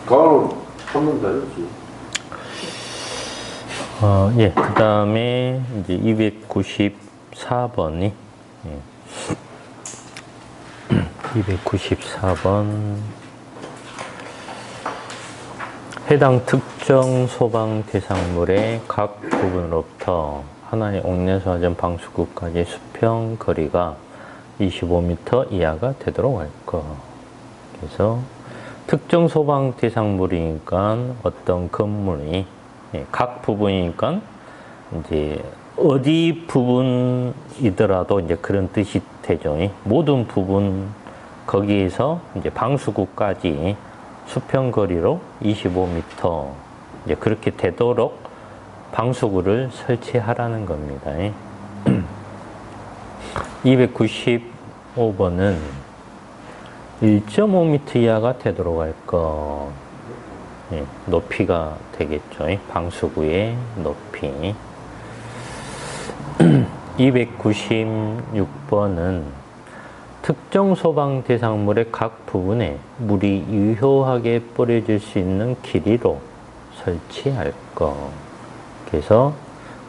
가을은 한번 다녔지. 예. 그 다음에 이제 294번이, 예. 294번. 해당 특정 소방 대상물의 각 부분으로부터 하나의 옥내소화전 방수구까지 수평 거리가 25m 이하가 되도록 할 것. 그래서 특정 소방 대상물이니까 어떤 건물이, 예, 각 부분이니까 이제 어디 부분이더라도 이제 그런 뜻이 되죠. 모든 부분 거기에서 이제 방수구까지 수평거리로 25m 이제 그렇게 되도록 방수구를 설치하라는 겁니다. 295번은 1.5m 이하가 되도록 할 것. 예, 높이가 되겠죠. 방수구의 높이. 296번은 특정 소방 대상물의 각 부분에 물이 유효하게 뿌려질 수 있는 길이로 설치할 것. 그래서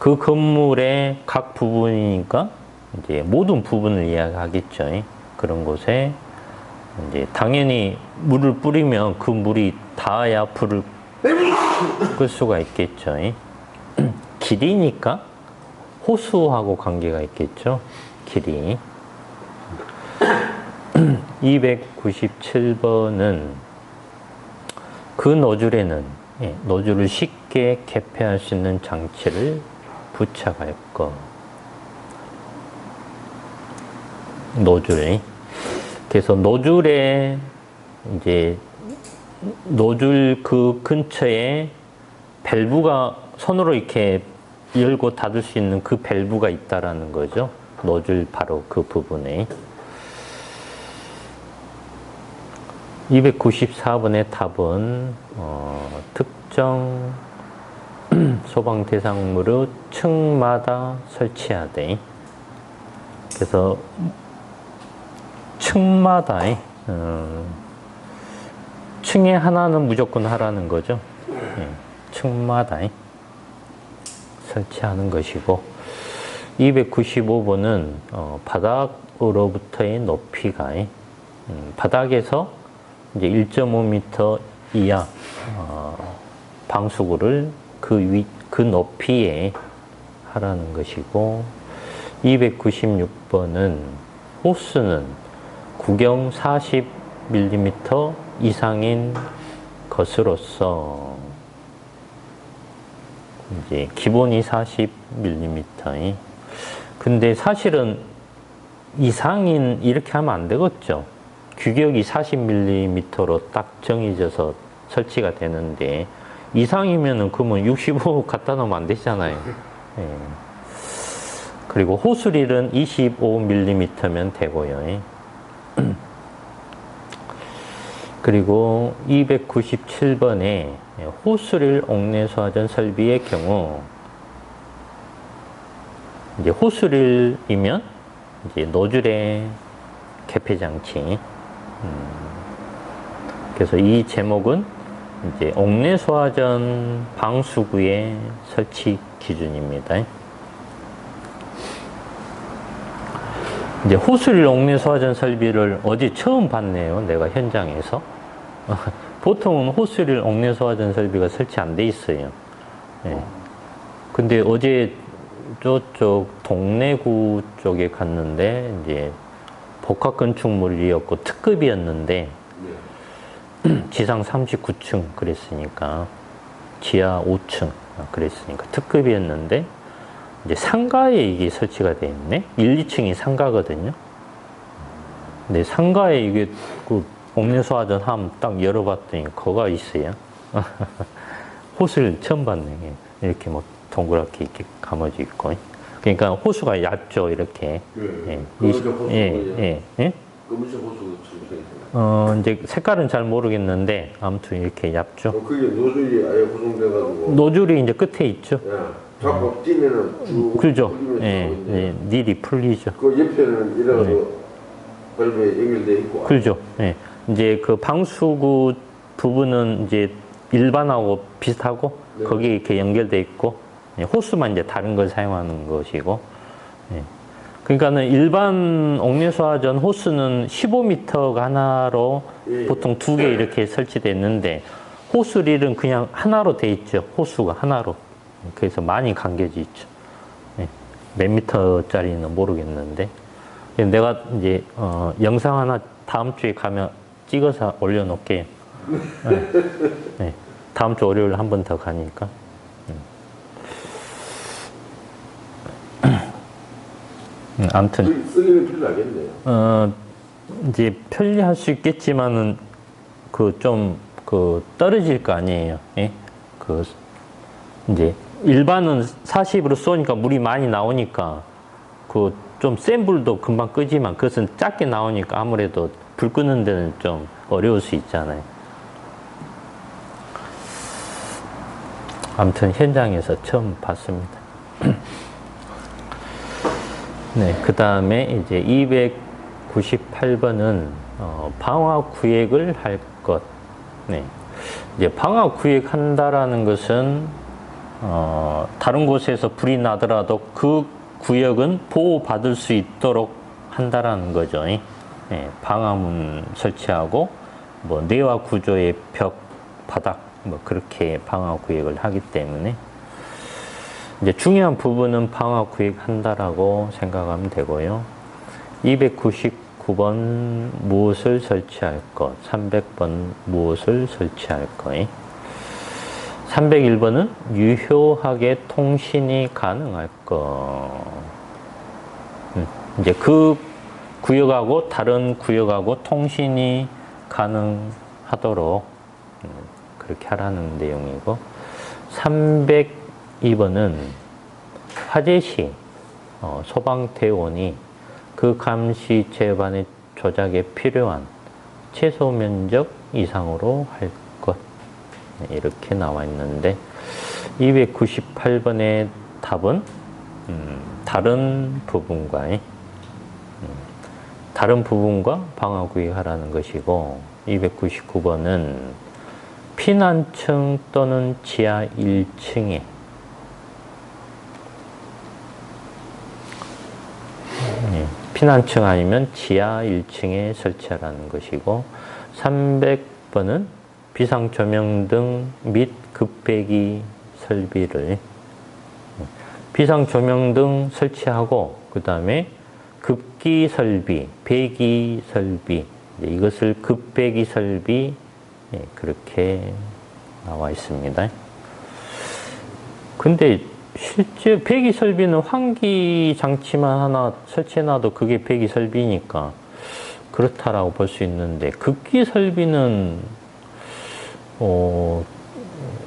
그 건물의 각 부분이니까 이제 모든 부분을 이야기하겠죠. 그런 곳에 이제 당연히 물을 뿌리면 그 물이 닿아야 불을 끌 수가 있겠죠. 길이니까 호수하고 관계가 있겠죠. 길이. 297번은 그 노즐에는, 예, 노즐을 쉽게 개폐할 수 있는 장치를 부착할 것. 노즐. 그래서 노즐에 이제 노즐 그 근처에 밸브가 손으로 이렇게 열고 닫을 수 있는 그 밸브가 있다라는 거죠. 노즐 바로 그 부분에. 294번의 답은 특정 소방 대상물의 층마다 설치하되, 그래서 층마다 층에 하나는 무조건 하라는 거죠. 예, 층마다 설치하는 것이고, 295번은 바닥으로부터의 높이가 바닥에서 이제 1.5m 이하 방수구를 그 높이에 하라는 것이고, 296번은 호스는 구경 40mm 이상인 것으로서 이제 기본이 40mm. 근데 사실은 이상인 이렇게 하면 안 되겠죠. 규격이 40mm로 딱 정해져서 설치가 되는데, 이상이면은 그러면 65 갖다 놓으면 안 되잖아요. 예. 그리고 호수릴은 25mm면 되고요. 그리고 297번에 호수릴 옥내소화전 설비의 경우, 이제 호수릴이면 이제 노즐의 개폐 장치. 그래서 이 제목은 이제 옥내소화전 방수구의 설치 기준입니다. 이제 호수릴 옥내소화전 설비를 어제 처음 봤네요. 내가 현장에서. 보통은 호수릴 옥내소화전 설비가 설치 안 돼 있어요. 네. 근데 어제 저쪽 동래구 쪽에 갔는데 이제 복합건축물이었고 특급이었는데 지상 39층 그랬으니까 지하 5층 그랬으니까 특급이었는데 이제 상가에 이게 설치가 되어 있네. 1, 2층이 상가거든요. 근데 상가에 이게 그 옥내소화전 함 딱 열어봤더니 거가 있어요. 호수를 처음 봤네. 이렇게 뭐 동그랗게 이렇게 감아져 있고. 그러니까 호수가 얕죠, 이렇게. 예. 예. 검은색 호수 설치가 이제 색깔은 잘 모르겠는데 아무튼 이렇게 얇죠. 그게 노즐이 아예 고정돼가지고. 노즐이 이제 끝에 있죠. 예. 자꾸 뛰면은 쭉. 그죠. 예, 닐이 풀리죠. 그 옆에는 이래가지고 밸브에 연결돼 있고. 그죠. 예. 이제 그 방수구 부분은 이제 일반하고 비슷하고 네. 거기에 이렇게 연결돼 있고 호스만 이제 다른 걸 사용하는 것이고 예. 그러니까는 일반 옥내수화전 호스는 15m가 하나로 예. 보통 두 개 이렇게 설치되어 있는데 호스릴은 그냥 하나로 돼 있죠. 호수가 하나로. 그래서 많이 간격이 있죠. 예. 몇 미터짜리는 모르겠는데 내가 이제 영상 하나 다음 주에 가면 찍어서 올려놓을게요. 네. 네. 다음 주 월요일 한 번 더 가니까. 아무튼 쓰기는 필요하겠네요. 이제 편리할 수 있겠지만은 그 떨어질 거 아니에요. 예? 이제 일반은 40으로 쏘니까 물이 많이 나오니까 좀 센 불도 금방 끄지만 그것은 작게 나오니까 아무래도 불 끄는 데는 좀 어려울 수 있잖아요. 아무튼 현장에서 처음 봤습니다. 네, 그 다음에 이제 298번은 방화 구획을 할 것. 네, 이제 방화 구획한다라는 것은 다른 곳에서 불이 나더라도 그 구역은 보호받을 수 있도록 한다라는 거죠. 네, 방화문 설치하고 뭐 내화 구조의 벽, 바닥 뭐 그렇게 방화 구획을 하기 때문에 이제 중요한 부분은 방화 구획한다라고 생각하면 되고요. 299번 무엇을 설치할 것, 300번 무엇을 설치할 것, 301번은 유효하게 통신이 가능할 것. 이제 그 구역하고 다른 구역하고 통신이 가능하도록 그렇게 하라는 내용이고, 302번은 화재 시 소방대원이 그 감시 제반의 조작에 필요한 최소 면적 이상으로 할 것. 이렇게 나와 있는데 298번의 답은 다른 부분과 방화 구획하라는 것이고, 299번은 피난층 또는 지하 1층에 피난층 아니면 지하 1층에 설치하라는 것이고, 300번은 비상조명 등 및 급배기 설비를 비상조명 등 설치하고, 그 다음에 급기 설비, 배기 설비, 이것을 급배기 설비 그렇게 나와 있습니다. 근데 실제 배기 설비는 환기 장치만 하나 설치해놔도 그게 배기 설비니까 그렇다라고 볼 수 있는데, 급기 설비는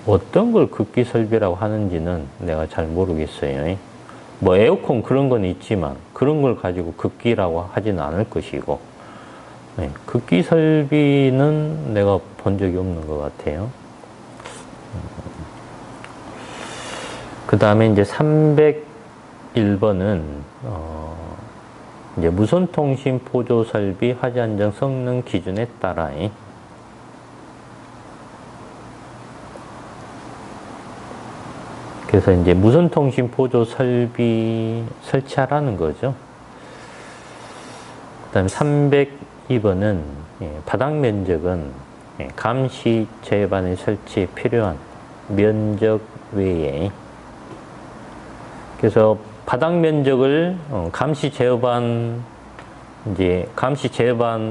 어떤 걸 급기 설비라고 하는지는 내가 잘 모르겠어요. 뭐 에어컨 그런 건 있지만 그런 걸 가지고 급기라고 하지는 않을 것이고, 급기 설비는 내가 본 적이 없는 것 같아요. 그 다음에 이제 301번은 이제 무선통신 보조 설비 화재 안전 성능 기준에 따라 그래서 이제 무선통신 보조 설비 설치하라는 거죠. 그 다음에 302번은 바닥 면적은 감시 제반의 설치에 필요한 면적 외에, 그래서 바닥 면적을 감시 제반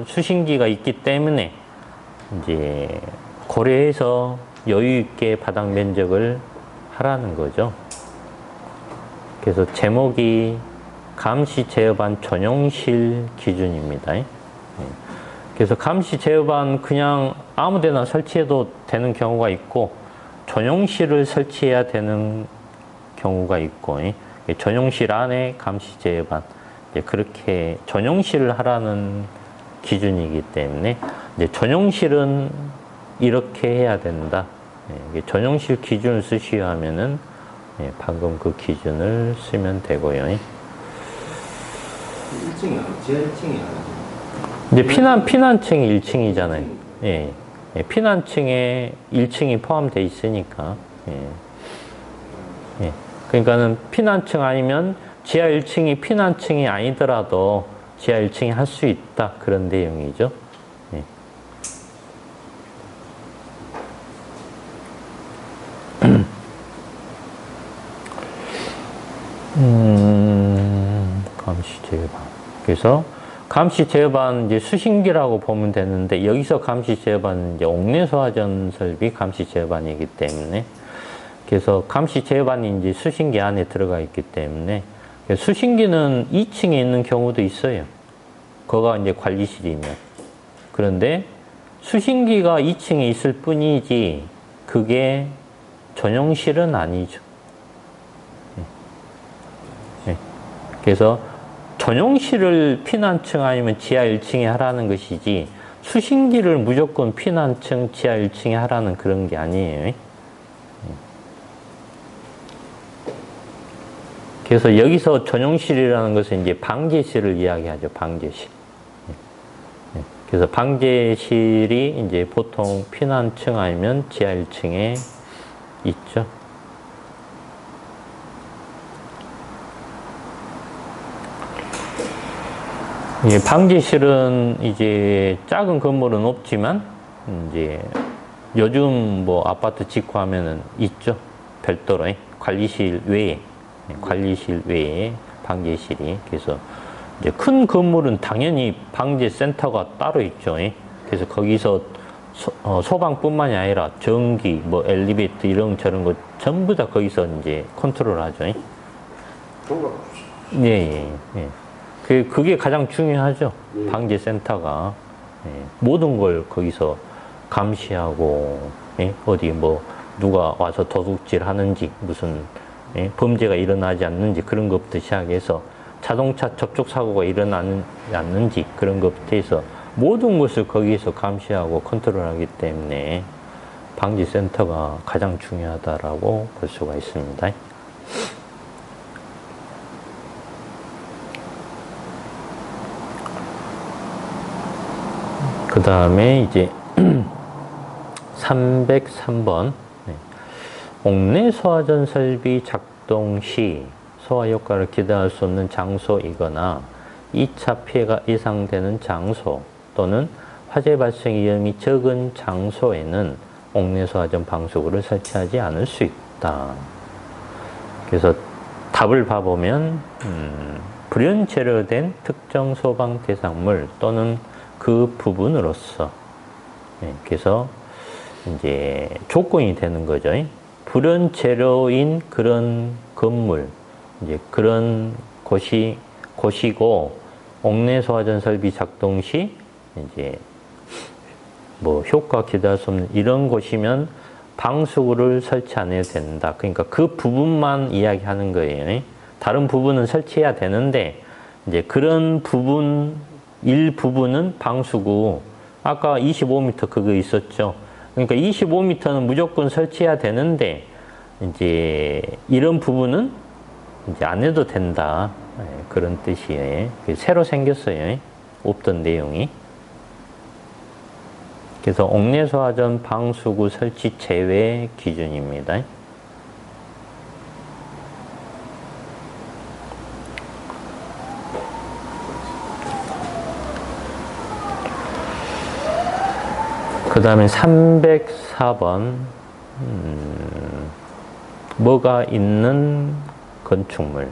수신기가 있기 때문에 이제 고려해서 여유 있게 바닥 면적을 하라는 거죠. 그래서 제목이 감시 제어반 전용실 기준입니다. 그래서 감시 제어반 그냥 아무 데나 설치해도 되는 경우가 있고, 전용실을 설치해야 되는 경우가 있고, 전용실 안에 감시 제어반, 그렇게 전용실을 하라는 기준이기 때문에 이제 전용실은 이렇게 해야 된다. 전용실 기준을 쓰시려 하면은 방금 그 기준을 쓰면 되고요. 1층이 지하 1층이 이제 피난층이 1층이잖아요. 예. 예, 피난층에 1층이 포함되어 있으니까. 예. 예. 그러니까는 피난층 아니면 지하 1층이 피난층이 아니더라도 지하 1층이 할 수 있다. 그런 내용이죠. 예. 감시 제어반. 그래서 감시 제어반 이제 수신기라고 보면 되는데 여기서 감시 제어반은 이제 옥내 소화전 설비 감시 제어반이기 때문에 그래서 감시 제어반이 이제 수신기 안에 들어가 있기 때문에 수신기는 2층에 있는 경우도 있어요. 거가 이제 관리실이면. 그런데 수신기가 2층에 있을 뿐이지 그게 전용실은 아니죠. 그래서 전용실을 피난층 아니면 지하 1층에 하라는 것이지 수신기를 무조건 피난층 지하 1층에 하라는 그런 게 아니에요. 그래서 여기서 전용실이라는 것은 이제 방제실을 이야기하죠. 방제실. 그래서 방제실이 이제 보통 피난층 아니면 지하 1층에 있죠. 방제실은 이제 작은 건물은 없지만 이제 요즘 뭐 아파트 짓고 하면은 있죠. 별도로 관리실 외에 방제실이. 그래서 이제 큰 건물은 당연히 방제센터가 따로 있죠. 그래서 거기서 소방뿐만이 아니라 전기, 뭐 엘리베이터 이런 저런 거 전부 다 거기서 이제 컨트롤하죠. 예. 그게 가장 중요하죠. 방제센터가. 모든 걸 거기서 감시하고, 어디 뭐, 누가 와서 도둑질 하는지, 무슨, 범죄가 일어나지 않는지 그런 것부터 시작해서 자동차 접촉사고가 일어나지 않는지 그런 것부터 해서 모든 것을 거기서 감시하고 컨트롤하기 때문에 방제센터가 가장 중요하다라고 볼 수가 있습니다. 그 다음에 이제 303번 옥내 소화전 설비 작동 시 소화 효과를 기대할 수 없는 장소이거나 2차 피해가 예상되는 장소 또는 화재 발생 위험이 적은 장소에는 옥내 소화전 방수구를 설치하지 않을 수 있다. 그래서 답을 봐보면 불연 재료된 특정 소방 대상물 또는 그 부분으로서 그래서 이제 조건이 되는 거죠. 불연 재료인 그런 건물, 이제 그런 곳이고 옥내 소화전 설비 작동 시 이제 뭐 효과 기대할 수 없는 이런 곳이면 방수구를 설치 안 해도 된다. 그러니까 그 부분만 이야기하는 거예요. 다른 부분은 설치해야 되는데 이제 그런 부분 일부분은 방수구 아까 25m 그거 있었죠. 그러니까 25m는 무조건 설치해야 되는데 이제 이런 부분은 이제 안 해도 된다. 그런 뜻이에요. 새로 생겼어요. 없던 내용이. 그래서 옥내 소화전 방수구 설치 제외 기준입니다. 그 다음에 304번 뭐가 있는 건축물.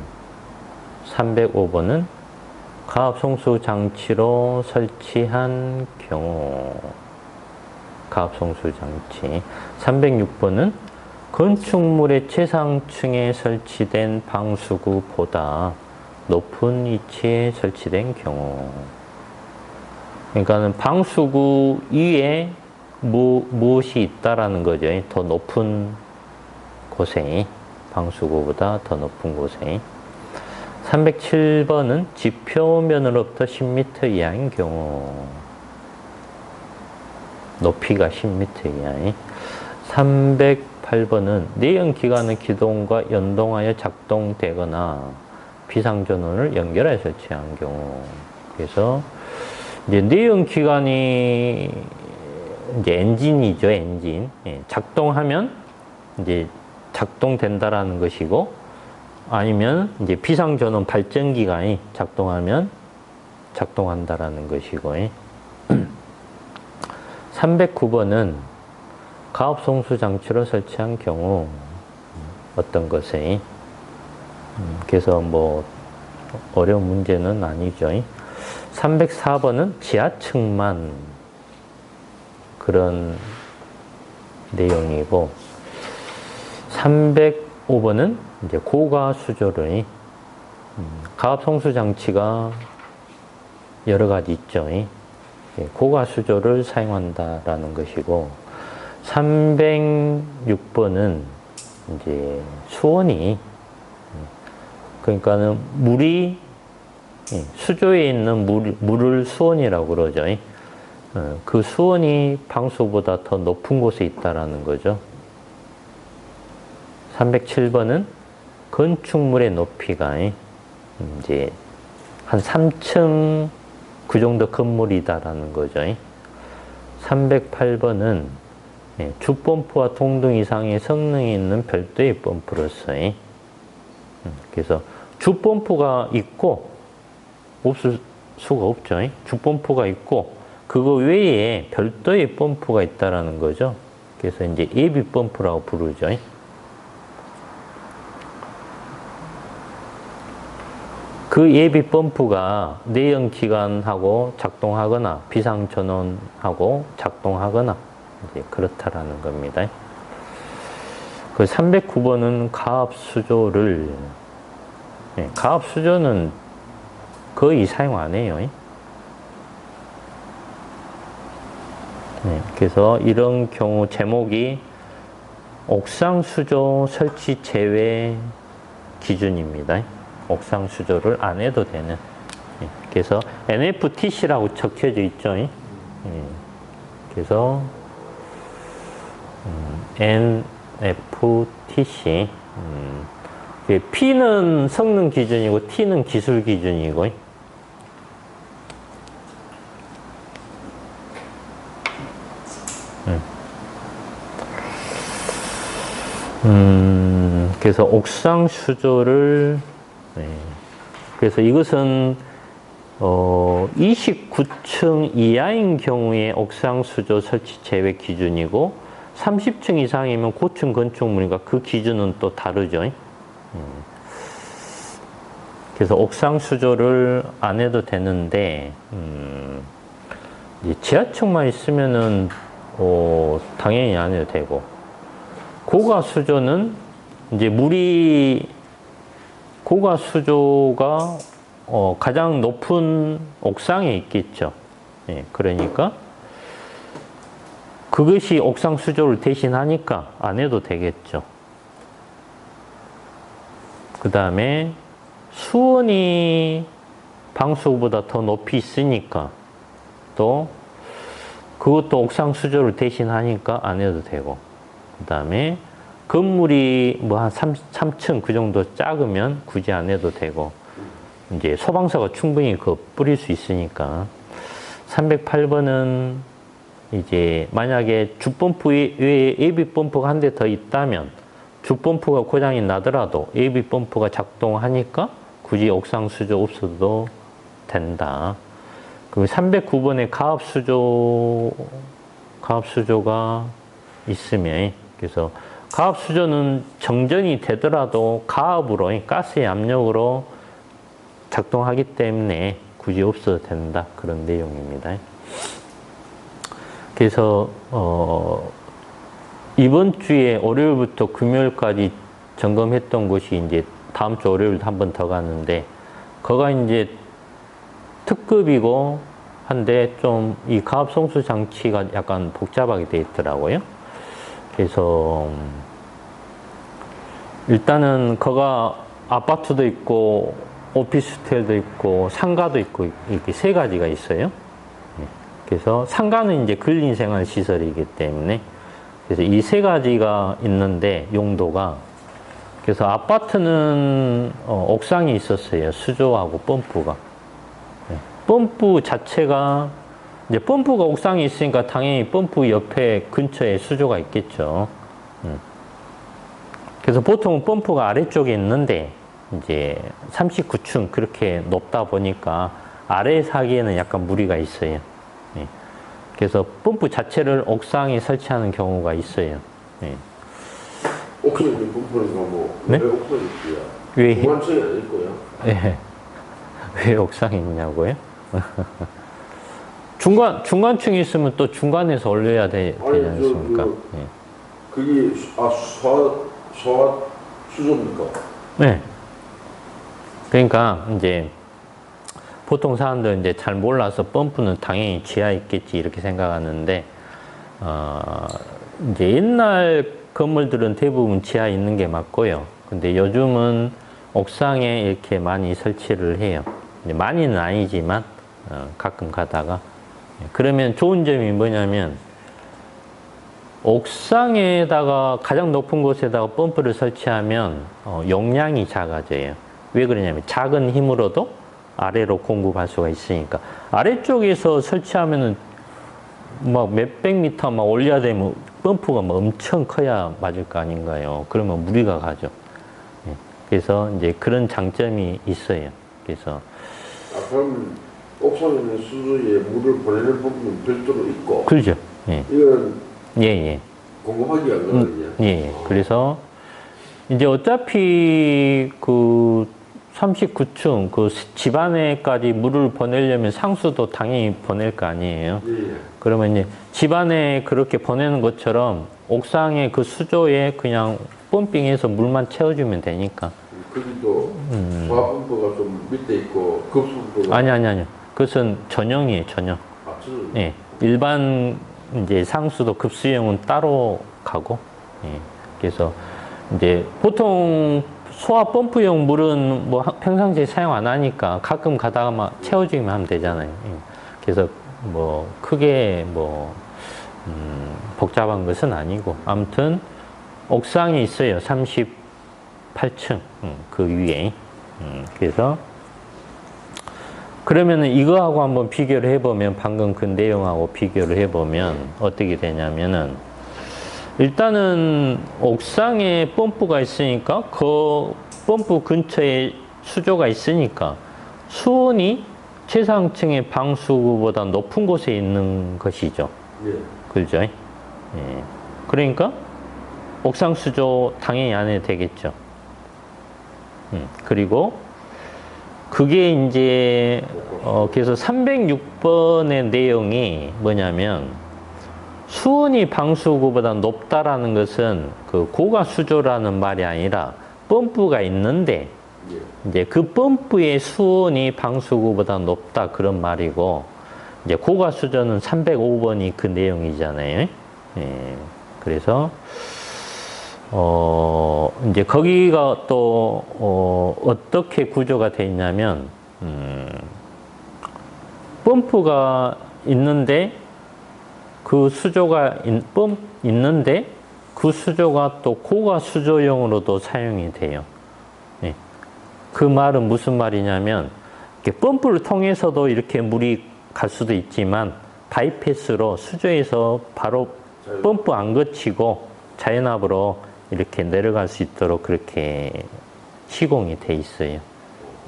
305번은 가압송수 장치로 설치한 경우. 가압송수 장치. 306번은 건축물의 최상층에 설치된 방수구보다 높은 위치에 설치된 경우. 그러니까는 방수구 위에 무엇이 있다라는 거죠. 더 높은 곳에, 방수구보다 더 높은 곳에. 307번은 지표면으로부터 10m 이하인 경우. 높이가 10m 이하에. 308번은 내연기관의 기동과 연동하여 작동되거나 비상전원을 연결해 설치한 경우. 그래서 이제 내연기관이 이제 엔진이죠, 엔진. 예, 작동하면 이제 작동된다라는 것이고, 아니면 이제 비상전원 발전기가 작동하면 작동한다라는 것이고, 309번은 가압송수 장치로 설치한 경우 어떤 것에 그래서 뭐 어려운 문제는 아니죠. 304번은 지하층만 그런 내용이고, 305번은 이제 고가 수조를 가압송수 장치가 여러 가지 있죠. 고가 수조를 사용한다라는 것이고, 306번은 이제 수온이, 그러니까는 물이 수조에 있는 물을 수온이라고 그러죠. 그 수온이 방수보다 더 높은 곳에 있다라는 거죠. 307번은 건축물의 높이가 이제 한 3층 그 정도 건물이다라는 거죠. 308번은 주펌프와 동등 이상의 성능이 있는 별도의 펌프로서, 그래서 주펌프가 있고 없을 수가 없죠. 주펌프가 있고 그거 외에 별도의 펌프가 있다라는 거죠. 그래서 이제 예비 펌프라고 부르죠. 그 예비 펌프가 내연기관하고 작동하거나 비상전원하고 작동하거나 이제 그렇다라는 겁니다. 그 309번은 가압수조를, 가압수조는 거의 사용 안 해요. 그래서 이런 경우 제목이 옥상수조 설치 제외 기준입니다. 옥상수조를 안 해도 되는. 그래서 NFTC라고 적혀져 있죠. 그래서 NFTC. P는 성능 기준이고 T는 기술 기준이고. 그래서 옥상 수조를, 그래서 이것은 29층 이하인 경우에 옥상 수조 설치 제외 기준이고, 30층 이상이면 고층 건축물이니까 그 기준은 또 다르죠. 그래서 옥상 수조를 안 해도 되는데, 지하층만 있으면은 당연히 안 해도 되고, 고가 수조는 이제 고가 수조가 가장 높은 옥상에 있겠죠. 그러니까 그것이 옥상 수조를 대신하니까 안 해도 되겠죠. 그 다음에 수온이 방수보다 더 높이 있으니까 또 그것도 옥상 수조를 대신하니까 안 해도 되고, 그 다음에 건물이 뭐 한 3층 그 정도 작으면 굳이 안 해도 되고, 이제 소방서가 충분히 그 뿌릴 수 있으니까. 308번은 이제 만약에 주펌프 외에 예비 펌프가 한 대 더 있다면 주펌프가 고장이 나더라도 예비 펌프가 작동하니까 굳이 옥상 수조 없어도 된다. 그 309번에 가압수조가 있으면, 그래서 가압수조는 정전이 되더라도 가압으로, 가스의 압력으로 작동하기 때문에 굳이 없어도 된다. 그런 내용입니다. 그래서 이번 주에 월요일부터 금요일까지 점검했던 곳이 이제 다음 주 월요일도 한 번 더 가는데, 거가 이제 특급이고 한데 좀 이 가압송수 장치가 약간 복잡하게 돼 있더라고요. 그래서 일단은 거가 아파트도 있고 오피스텔도 있고 상가도 있고 이렇게 세 가지가 있어요. 그래서 상가는 이제 근린생활 시설이기 때문에, 그래서 이 세 가지가 있는데 용도가, 그래서 아파트는 옥상에 있었어요. 수조하고 펌프가. 펌프 자체가 이제 펌프가 옥상에 있으니까 당연히 펌프 옆에 근처에 수조가 있겠죠. 그래서 보통 펌프가 아래쪽에 있는데 이제 39층 그렇게 높다 보니까 아래에서 하기에는 약간 무리가 있어요. 예. 그래서 펌프 자체를 옥상에 설치하는 경우가 있어요. 예. 옥상에 있는 펌프니까 뭐, 네? 왜 옥상에 있어요? 왜? 중간층이 아닐 거야. 예. 왜 옥상에 있냐고요? 중간층이 있으면 또 중간에서 올려야 되지 않습니까? 예. 그게, 소화 수조입니까? 네. 그러니까 이제 보통 사람들 이제 잘 몰라서 펌프는 당연히 지하에 있겠지 이렇게 생각하는데 이제 옛날 건물들은 대부분 지하에 있는 게 맞고요. 근데 요즘은 옥상에 이렇게 많이 설치를 해요. 많이는 아니지만 가끔 가다가 그러면 좋은 점이 뭐냐면 옥상에다가 가장 높은 곳에다가 펌프를 설치하면 용량이 작아져요. 왜 그러냐면 작은 힘으로도 아래로 공급할 수가 있으니까. 아래쪽에서 설치하면은 막 몇백 미터 막 올려야 되면 펌프가 막 엄청 커야 맞을 거 아닌가요? 그러면 무리가 가죠. 그래서 이제 그런 장점이 있어요. 그래서 그럼 옥상에 있는 수조에 물을 보내는 부분은 별도로 있고. 그렇죠. 예. 이건 예. 공급하기 어렵거든요. 예. 그래서 이제 어차피 그 39층 그 집안에까지 물을 보내려면 상수도 당연히 보낼 거 아니에요. 예. 그러면 이제 집안에 그렇게 보내는 것처럼 옥상에 그 수조에 그냥 펌핑해서 물만 채워주면 되니까. 거기도 소화 펌프가 좀 밑에 있고 급수 펌프가 아니. 그것은 전용이에요, 전용. 예. 일반 이제 상수도 급수용은 따로 가고. 예. 그래서 이제 보통 소화 펌프용 물은 뭐 평상시에 사용 안 하니까 가끔 가다가 막 채워주기만 하면 되잖아요. 예. 그래서 뭐 크게 뭐 복잡한 것은 아니고 아무튼 옥상에 있어요. 38층 그 위에. 그래서 그러면은 이거하고 한번 비교를 해보면 방금 그 내용하고 비교를 해보면 어떻게 되냐면은 일단은 옥상에 펌프가 있으니까 그 펌프 근처에 수조가 있으니까 수온이 최상층의 방수구보다 높은 곳에 있는 것이죠. 예. 그죠? 예. 그러니까 옥상 수조 당연히 안 해도 되겠죠. 그리고 그게 이제 그래서 306번의 내용이 뭐냐면 수온이 방수구보다 높다라는 것은 그 고가 수조라는 말이 아니라 펌프가 있는데 이제 그 펌프의 수온이 방수구보다 높다 그런 말이고 이제 고가 수조는 305번이 그 내용이잖아요. 예. 그래서 이제 거기가 또 어떻게 구조가 돼 있냐면 펌프가 있는데 그 수조가 있는데 그 수조가 또 고가 수조용으로도 사용이 돼요. 예. 그 말은 무슨 말이냐면 펌프를 통해서도 이렇게 물이 갈 수도 있지만 바이패스로 수조에서 바로 펌프 안 거치고 자연압으로 이렇게 내려갈 수 있도록 그렇게 시공이 돼 있어요.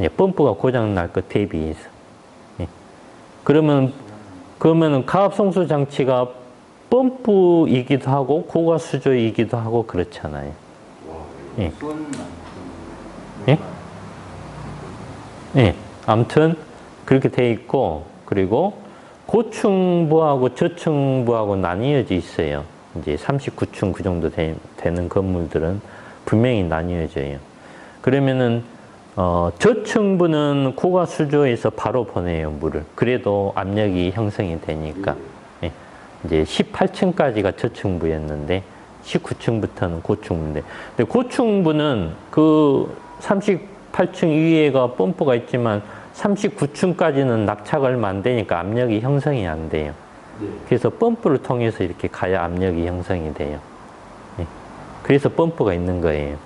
예. 펌프가 고장 날 것 대비해서. 예. 그러면은 가압 송수 장치가 펌프이기도 하고 고가 수조이기도 하고 그렇잖아요. 예. 예? 예. 아무튼 그렇게 돼 있고 그리고 고층부하고 저층부하고 나뉘어져 있어요. 이제 39층 그 정도 되는 건물들은 분명히 나뉘어져요. 그러면은 저층부는 고가 수조에서 바로 보내요, 물을. 그래도 압력이 형성이 되니까. 예. 이제 18층까지가 저층부였는데 19층부터는 고층부인데. 근데 고층부는 그 38층 위에가 펌프가 있지만 39층까지는 낙차가 얼마 안 되니까 압력이 형성이 안 돼요. 그래서 펌프를 통해서 이렇게 가야 압력이 형성이 돼요. 예. 그래서 펌프가 있는 거예요.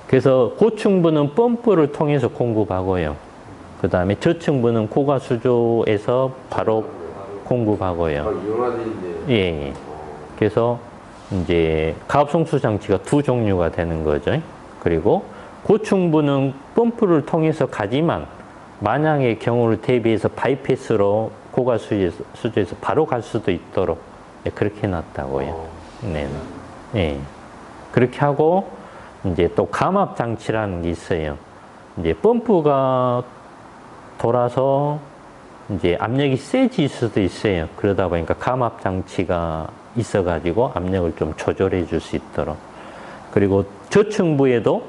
그래서 고층부는 펌프를 통해서 공급하고요. 그 다음에 저층부는 고가 수조에서 바로 공급하고요. 이용화돼 있네. 예, 예. 그래서 이제 가압송수 장치가 두 종류가 되는 거죠. 그리고 고충부는 펌프를 통해서 가지만 만약의 경우를 대비해서 바이패스로 고가 수조에서 바로 갈 수도 있도록 그렇게 해놨다고요. 네, 예. 그렇게 하고 이제 또 감압 장치라는 게 있어요. 이제 펌프가 돌아서 이제 압력이 세질 수도 있어요. 그러다 보니까 감압 장치가 있어가지고 압력을 좀 조절해 줄 수 있도록. 그리고 저층부에도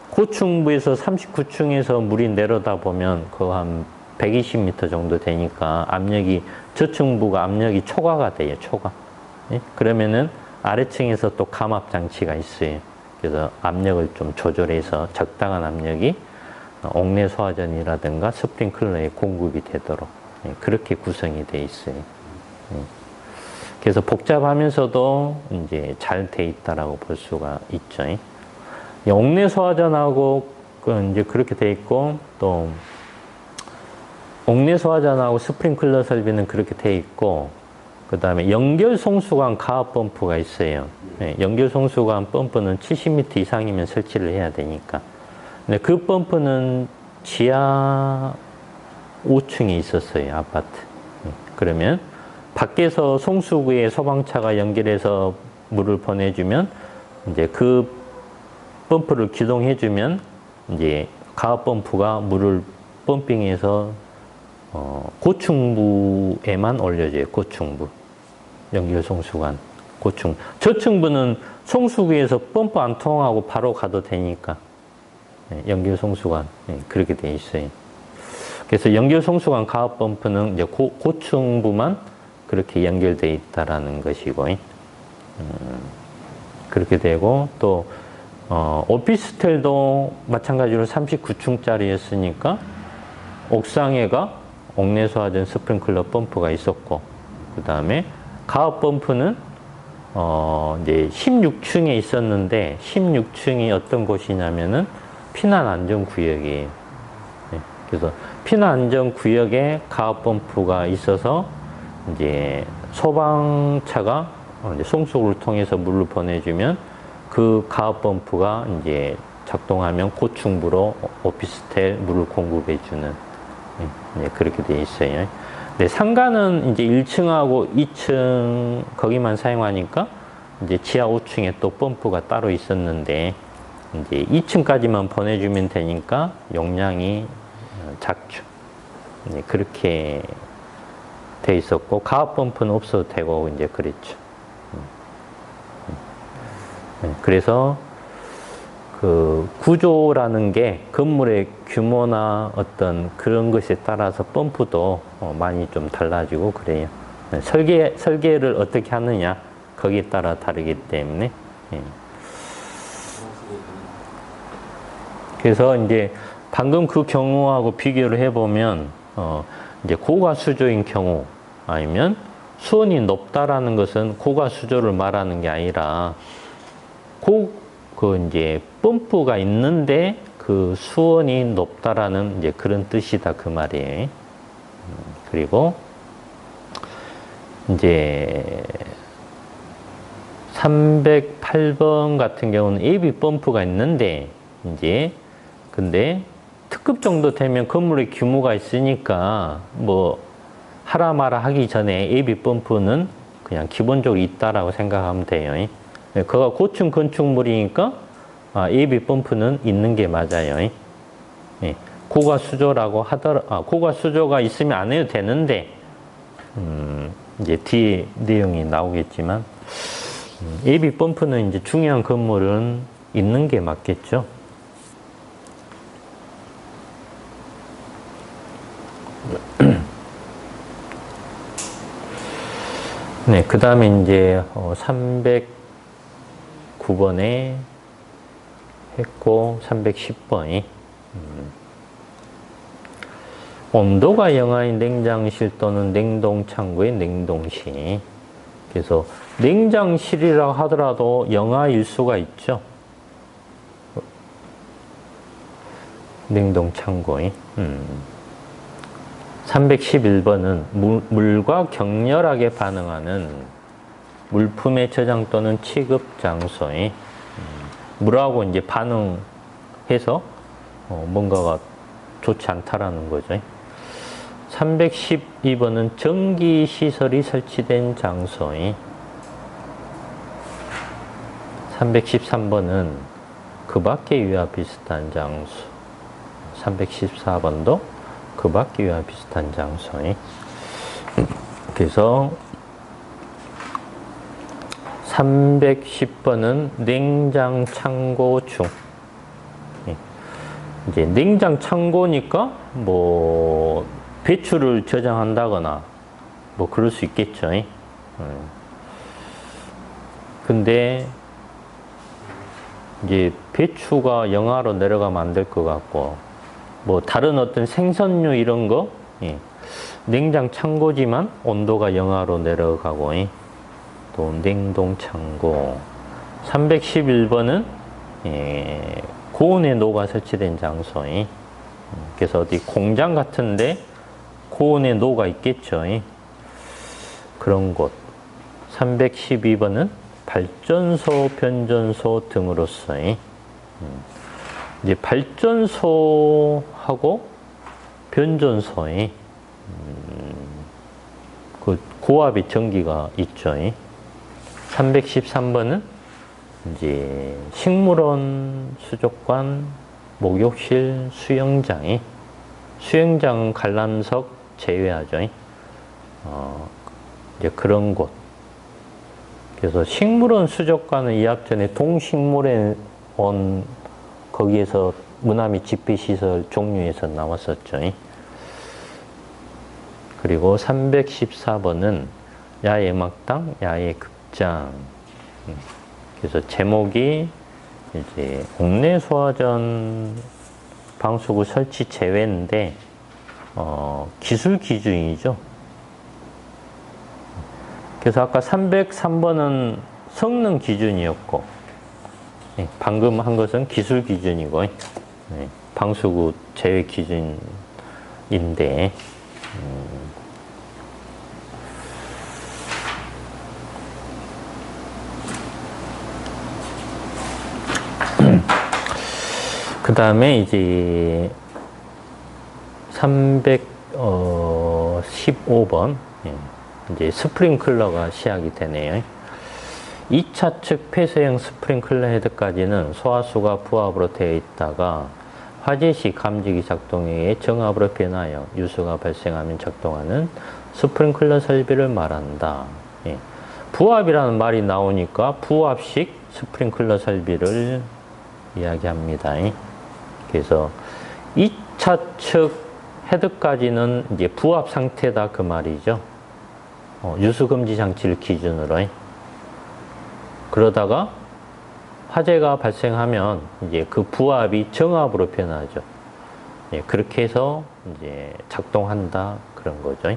고층부에서 39층에서 물이 내려다 보면 그거 한 120m 정도 되니까 압력이 저층부가 압력이 초과가 돼요. 초과. 예? 그러면은 아래층에서 또 감압 장치가 있어요. 그래서 압력을 좀 조절해서 적당한 압력이 옥내 소화전이라든가 스프링클러에 공급이 되도록 그렇게 구성이 되어 있어요. 그래서 복잡하면서도 이제 잘 돼 있다라고 볼 수가 있죠. 옥내 소화전하고 이제 그렇게 돼 있고 또 옥내 소화전하고 스프링클러 설비는 그렇게 돼 있고 그 다음에 연결 송수관 가압 펌프가 있어요. 연결 송수관 펌프는 70m 이상이면 설치를 해야 되니까. 근데 그 펌프는 지하 5층에 있었어요, 아파트. 그러면 밖에서 송수구에 소방차가 연결해서 물을 보내주면 이제 그 펌프를 기동해주면 이제 가압 펌프가 물을 펌핑해서 고층부에만 올려줘요, 고층부. 연결 송수관, 고층. 저층부는 송수구에서 펌프 안 통하고 바로 가도 되니까. 연결 송수관 그렇게 돼 있어요. 그래서 연결 송수관 가압 펌프는 이제 고층부만 그렇게 연결돼 있다라는 것이고, 그렇게 되고 또 오피스텔도 마찬가지로 39층짜리였으니까 옥상에가 옥내 소화전 스프링클러 펌프가 있었고, 그 다음에 가압 펌프는 이제 16층에 있었는데 16층이 어떤 곳이냐면은 피난 안전 구역이에요. 그래서 피난 안전 구역에 가압 펌프가 있어서 이제 소방차가 이제 송수구를 통해서 물을 보내주면 그 가압 펌프가 이제 작동하면 고층부로 오피스텔 물을 공급해주는 그렇게 돼 있어요. 네, 상가는 이제 1층하고 2층 거기만 사용하니까 이제 지하 5층에 또 펌프가 따로 있었는데 이제 2층까지만 보내주면 되니까 용량이 작죠. 그렇게 돼 있었고 가압 펌프는 없어도 되고 이제 그랬죠. 그래서 그 구조라는 게 건물의 규모나 어떤 그런 것에 따라서 펌프도 많이 좀 달라지고 그래요. 설계를 어떻게 하느냐 거기에 따라 다르기 때문에. 그래서 이제 방금 그 경우하고 비교를 해보면 이제 고가 수조인 경우 아니면 수온이 높다라는 것은 고가 수조를 말하는 게 아니라 그 이제 펌프가 있는데 그 수온이 높다라는 이제 그런 뜻이다 그 말이에요. 그리고 이제 308번 같은 경우는 AV 펌프가 있는데 이제 근데 특급 정도 되면 건물의 규모가 있으니까 뭐 하라 마라 하기 전에 AV 펌프는 그냥 기본적으로 있다라고 생각하면 돼요. 그가 고층 건축물이니까 AV 펌프는 있는 게 맞아요. 고가 수조라고 고가 수조가 있으면 안 해도 되는데 이제 뒤에 내용이 나오겠지만 AV 펌프는 이제 중요한 건물은 있는 게 맞겠죠. 네, 그 다음에 이제 309번에 했고 310번이 온도가 영하인 냉장실 또는 냉동창고의 냉동실. 그래서 냉장실이라고 하더라도 영하일 수가 있죠. 냉동창고에. 311번은 물과 격렬하게 반응하는 물품의 저장 또는 취급 장소에 물하고 이제 반응해서 뭔가가 좋지 않다라는 거죠. 312번은 전기 시설이 설치된 장소에 313번은 그 밖의 위와 비슷한 장소 314번도 그 밖의 위와 비슷한 장소에 그래서 310번은 냉장 창고 중 이제 냉장 창고니까 뭐 배추를 저장한다거나 뭐 그럴 수 있겠죠. 근데 이제 배추가 영하로 내려가면 안 될 것 같고 뭐 다른 어떤 생선류 이런 거 냉장 창고지만 온도가 영하로 내려가고 또 냉동 창고 311번은 고온의 노가 설치된 장소 그래서 어디 공장 같은데 고온의 노가 있겠죠. 그런 곳 312번은 발전소, 변전소 등으로서 이제 발전소하고 변전소에 그 고압의 전기가 있죠. 313번은 이제 식물원, 수족관, 목욕실, 수영장이 수영장 관람석 제외하죠. 이제 그런 곳. 그래서 식물원, 수족관은 이 앞전에 동식물원 거기에서 문화 및 집회시설 종류에서 나왔었죠. 그리고 314번은 야외 음악당, 야외 극장. 그래서 제목이 이제 옥내 소화전 방수구 설치 제외인데 기술 기준이죠. 그래서 아까 303번은 성능 기준이었고 방금 한 것은 기술 기준이고 방수구 제외 기준인데 그 다음에 이제 315번 이제 스프링클러가 시작이 되네요. 2차 측 폐쇄형 스프링클러 헤드까지는 소화수가 부압으로 되어 있다가 화재 시 감지기 작동에 의해 정압으로 변하여 유수가 발생하면 작동하는 스프링클러 설비를 말한다. 부압이라는 말이 나오니까 부압식 스프링클러 설비를 이야기합니다. 그래서 2차 측 헤드까지는 이제 부압 상태다 그 말이죠. 유수금지 장치를 기준으로. 그러다가 화재가 발생하면 이제 그 부압이 정압으로 변하죠. 그렇게 해서 이제 작동한다 그런 거죠.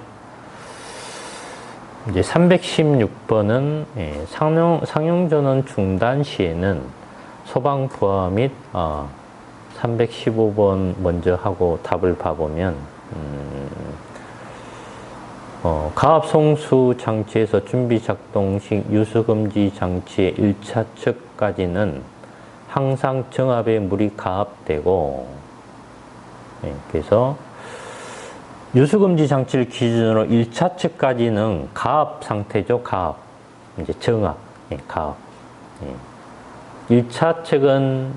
이제 316번은 상용전원 중단 시에는 소방 부하 및 315번 먼저 하고 답을 봐보면 가압 송수 장치에서 준비 작동식 유수금지 장치의 1차 측까지는 항상 정압에 물이 가압되고 그래서 유수금지 장치를 기준으로 1차 측까지는 가압 상태죠. 가압. 이제 정압. 가압. 1차 측은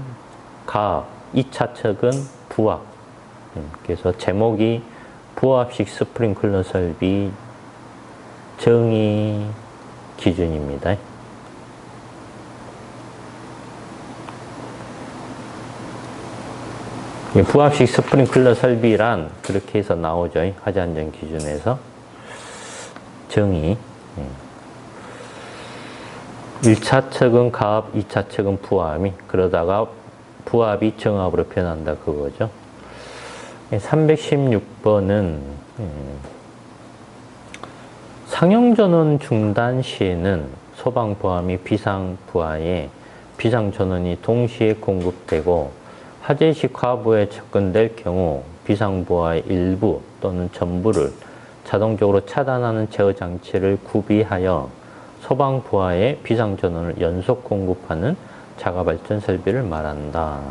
가압, 2차 측은 부압. 그래서 제목이 부압식 스프링클러 설비 정의 기준입니다. 부압식 스프링클러 설비란 그렇게 해서 나오죠. 화재 안전 기준에서 정의. 1차 측은 가압, 2차 측은 부압이 그러다가 부압이 정압으로 변한다 그거죠. 316번은 상용전원 중단 시에는 소방부하 및 비상부하에 비상전원이 동시에 공급되고 화재 시 과부에 접근될 경우 비상부하의 일부 또는 전부를 자동적으로 차단하는 제어 장치를 구비하여 소방부하의 비상전원을 연속 공급하는 자가발전 설비를 말한다.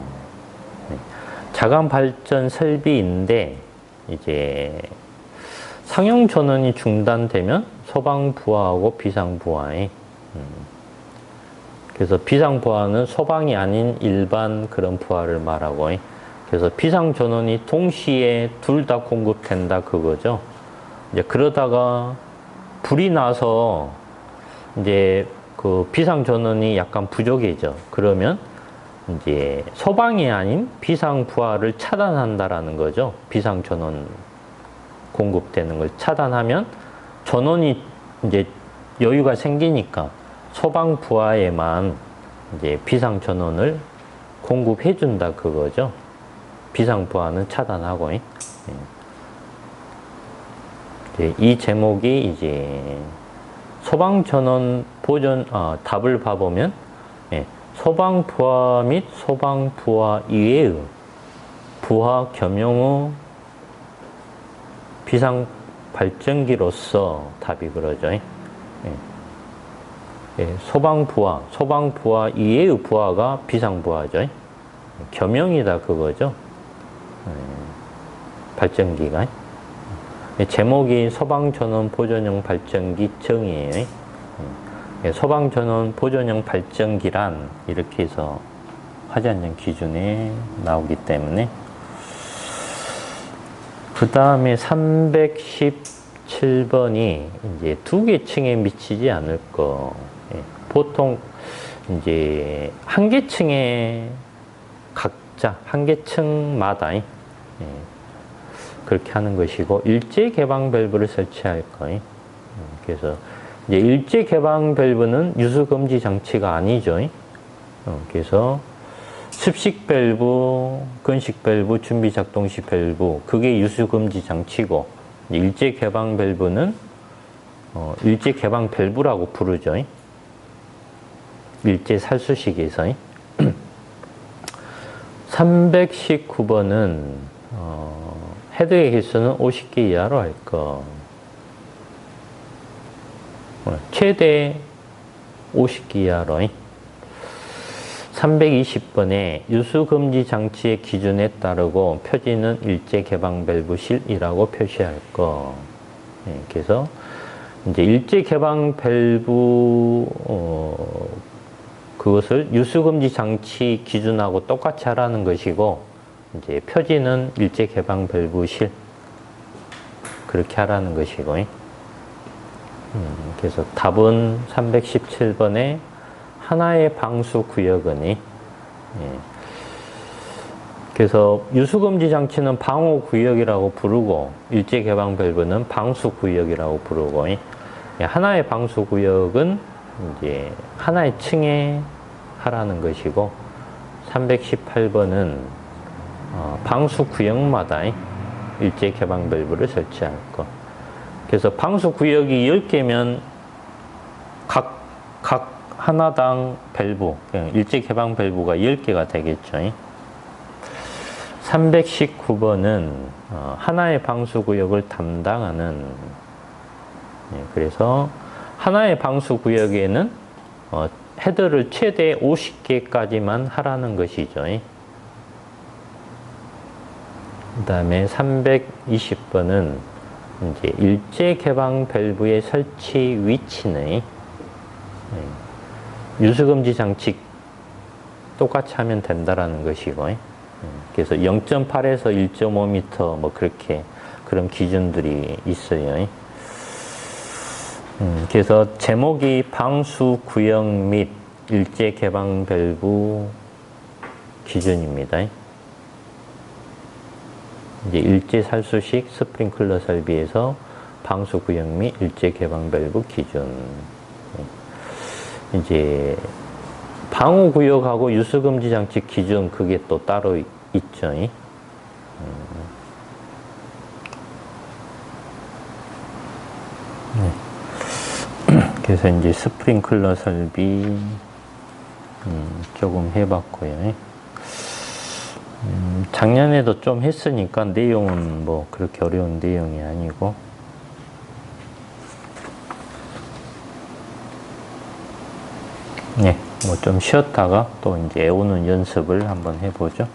자가발전 설비인데 이제 상용 전원이 중단되면 소방부하하고 비상부하에 그래서 비상부하는 소방이 아닌 일반 그런 부하를 말하고 그래서 비상전원이 동시에 둘 다 공급된다 그거죠. 이제 그러다가 불이 나서 이제 그 비상전원이 약간 부족해져. 그러면 이제 소방이 아닌 비상부하를 차단한다라는 거죠. 비상전원 공급되는 걸 차단하면 전원이 이제 여유가 생기니까 소방부하에만 이제 비상전원을 공급해준다 그거죠. 비상부하는 차단하고. 이 제목이 이제 소방전원 보전, 답을 봐보면, 소방부하 및 소방부하 이외의 부하 겸용의 비상발전기로서 답이 그러죠. 소방부하 이외의 부하가 비상부하죠. 겸용이다 그거죠. 발전기가. 제목이 소방전원 보존형 발전기 정의예요. 소방전원 보존형 발전기란 이렇게 해서 화재안전 기준에 나오기 때문에 그 다음에 317번이 이제 두 개 층에 미치지 않을 거. 보통 이제 한 개 층에 각자 한 개 층마다 그렇게 하는 것이고 일제 개방 밸브를 설치할 거예요. 그래서 이제 일제 개방 밸브는 유수 금지 장치가 아니죠. 그래서 습식 밸브, 건식 밸브, 준비 작동 시 밸브 그게 유수 금지 장치고 일제 개방 밸브는 일제 개방 밸브라고 부르죠. 일제 살수식에서 319번은 헤드의 개수는 50개 이하로 할 거. 최대 50개 이하로. 320번에 유수금지 장치의 기준에 따르고 표지는 일제 개방 밸브실이라고 표시할 거. 그래서 이제 일제 개방 밸브 그것을 유수금지 장치 기준하고 똑같이 하라는 것이고 이제 표지는 일제 개방 밸브실 그렇게 하라는 것이고 그래서 답은 317번에 하나의 방수 구역은 그래서 유수금지 장치는 방호 구역이라고 부르고 일제 개방 밸브는 방수 구역이라고 부르고 하나의 방수 구역은 이제 하나의 층에 하라는 것이고 318번은 방수 구역마다 일제 개방 밸브를 설치할 것. 그래서 방수 구역이 10개면 각 하나당 밸브, 일제 개방 밸브가 10개가 되겠죠. 319번은 하나의 방수 구역을 담당하는 그래서 하나의 방수 구역에는 헤드를 최대 50개까지만 하라는 것이죠. 그 다음에 320번은 이제 일제 개방 밸브의 설치 위치는 유수금지 장치 똑같이 하면 된다라는 것이고 그래서 0.8에서 1.5m 뭐 그렇게 그런 기준들이 있어요. 그래서 제목이 방수 구역 및 일제 개방 밸브 기준입니다. 이제 일제 살수식 스프링클러 설비에서 방수 구역 및 일제 개방 밸브 기준. 이제 방호 구역하고 유수 금지 장치 기준 그게 또 따로 있죠. 그래서 이제 스프링클러 설비 조금 해봤고요. 작년에도 좀 했으니까 내용은 뭐 그렇게 어려운 내용이 아니고. 네, 뭐 좀 쉬었다가 또 이제 애우는 연습을 한번 해보죠.